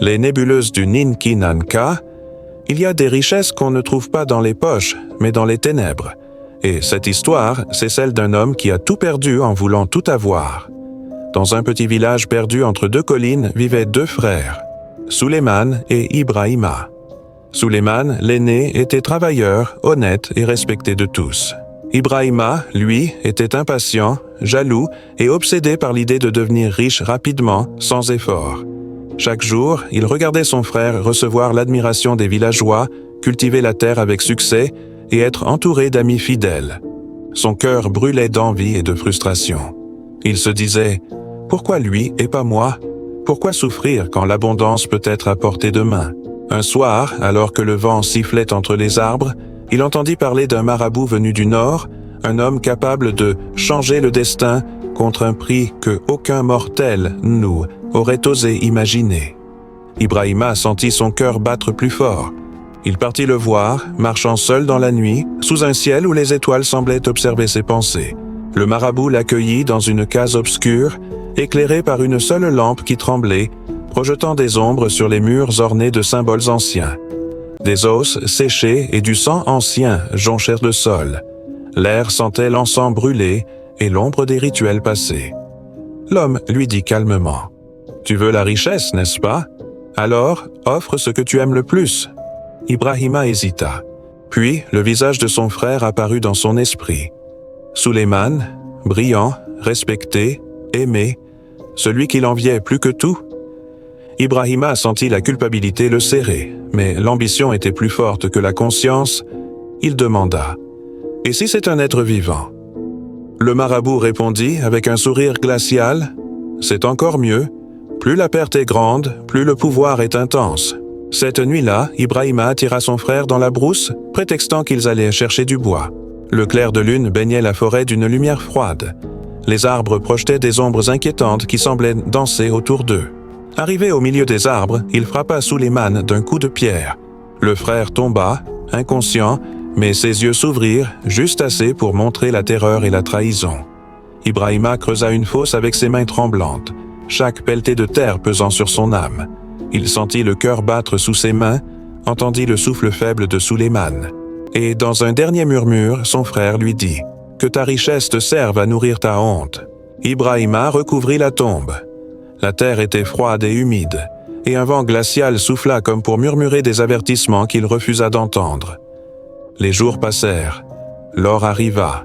Les nébuleuses du Ninki Nanka, il y a des richesses qu'on ne trouve pas dans les poches, mais dans les ténèbres. Et cette histoire, c'est celle d'un homme qui a tout perdu en voulant tout avoir. Dans un petit village perdu entre deux collines vivaient deux frères, Suleiman et Ibrahima. Suleiman, l'aîné, était travailleur, honnête et respecté de tous. Ibrahima, lui, était impatient, jaloux et obsédé par l'idée de devenir riche rapidement, sans effort. Chaque jour, il regardait son frère recevoir l'admiration des villageois, cultiver la terre avec succès et être entouré d'amis fidèles. Son cœur brûlait d'envie et de frustration. Il se disait « Pourquoi lui et pas moi? Pourquoi souffrir quand l'abondance peut être à portée de main ?» Un soir, alors que le vent sifflait entre les arbres, il entendit parler d'un marabout venu du nord, un homme capable de changer le destin contre un prix que aucun mortel, nous, aurait osé imaginer. Ibrahima sentit son cœur battre plus fort. Il partit le voir, marchant seul dans la nuit, sous un ciel où les étoiles semblaient observer ses pensées. Le marabout l'accueillit dans une case obscure, éclairée par une seule lampe qui tremblait, projetant des ombres sur les murs ornés de symboles anciens. Des os séchés et du sang ancien jonchèrent le sol. L'air sentait l'encens brûlé et l'ombre des rituels passés. L'homme lui dit calmement « Tu veux la richesse, n'est-ce pas? Alors, offre ce que tu aimes le plus. » Ibrahima hésita. Puis, le visage de son frère apparut dans son esprit. Suleiman, brillant, respecté, aimé, celui qu'il enviait plus que tout. Ibrahima sentit la culpabilité le serrer, mais l'ambition était plus forte que la conscience. Il demanda « Et si c'est un être vivant ?» Le marabout répondit avec un sourire glacial « C'est encore mieux. Plus la perte est grande, plus le pouvoir est intense. » Cette nuit-là, Ibrahima attira son frère dans la brousse, prétextant qu'ils allaient chercher du bois. Le clair de lune baignait la forêt d'une lumière froide. Les arbres projetaient des ombres inquiétantes qui semblaient danser autour d'eux. Arrivé au milieu des arbres, il frappa Suleiman d'un coup de pierre. Le frère tomba, inconscient, mais ses yeux s'ouvrirent juste assez pour montrer la terreur et la trahison. Ibrahima creusa une fosse avec ses mains tremblantes, chaque pelletée de terre pesant sur son âme. Il sentit le cœur battre sous ses mains, entendit le souffle faible de Suleiman. Et dans un dernier murmure, son frère lui dit « Que ta richesse te serve à nourrir ta honte. » Ibrahima recouvrit la tombe. La terre était froide et humide, et un vent glacial souffla comme pour murmurer des avertissements qu'il refusa d'entendre. Les jours passèrent, l'or arriva,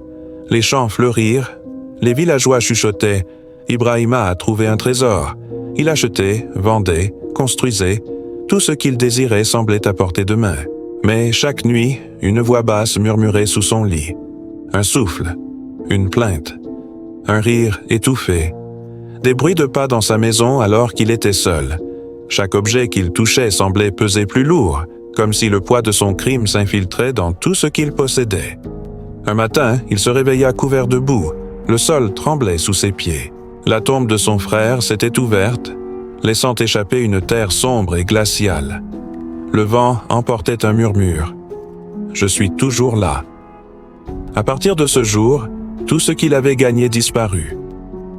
les champs fleurirent, les villageois chuchotaient « Ibrahima a trouvé un trésor ». Il achetait, vendait, construisait, tout ce qu'il désirait semblait à portée de main. Mais chaque nuit, une voix basse murmurait sous son lit. Un souffle, une plainte, un rire étouffé. Des bruits de pas dans sa maison alors qu'il était seul. Chaque objet qu'il touchait semblait peser plus lourd, comme si le poids de son crime s'infiltrait dans tout ce qu'il possédait. Un matin, il se réveilla couvert de boue. Le sol tremblait sous ses pieds. La tombe de son frère s'était ouverte, laissant échapper une terre sombre et glaciale. Le vent emportait un murmure. « Je suis toujours là. » À partir de ce jour, tout ce qu'il avait gagné disparut.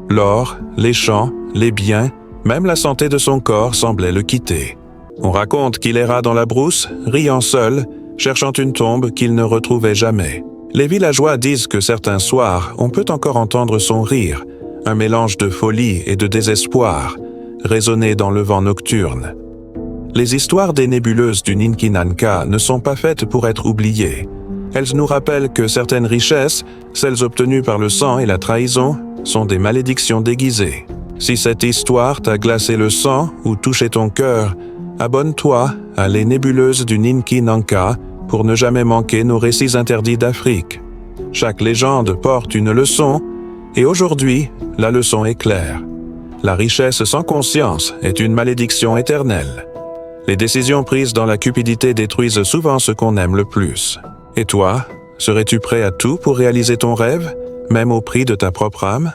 L'or, les champs, les biens, même la santé de son corps semblait le quitter. On raconte qu'il erra dans la brousse, riant seul, cherchant une tombe qu'il ne retrouvait jamais. Les villageois disent que certains soirs, on peut encore entendre son rire, un mélange de folie et de désespoir, résonner dans le vent nocturne. Les histoires des nébuleuses du Ninki Nanka ne sont pas faites pour être oubliées. Elles nous rappellent que certaines richesses, celles obtenues par le sang et la trahison, sont des malédictions déguisées. Si cette histoire t'a glacé le sang ou touché ton cœur, abonne-toi à Les Nébuleuses du Ninki Nanka pour ne jamais manquer nos récits interdits d'Afrique. Chaque légende porte une leçon, et aujourd'hui, la leçon est claire. La richesse sans conscience est une malédiction éternelle. Les décisions prises dans la cupidité détruisent souvent ce qu'on aime le plus. Et toi, serais-tu prêt à tout pour réaliser ton rêve, même au prix de ta propre âme ?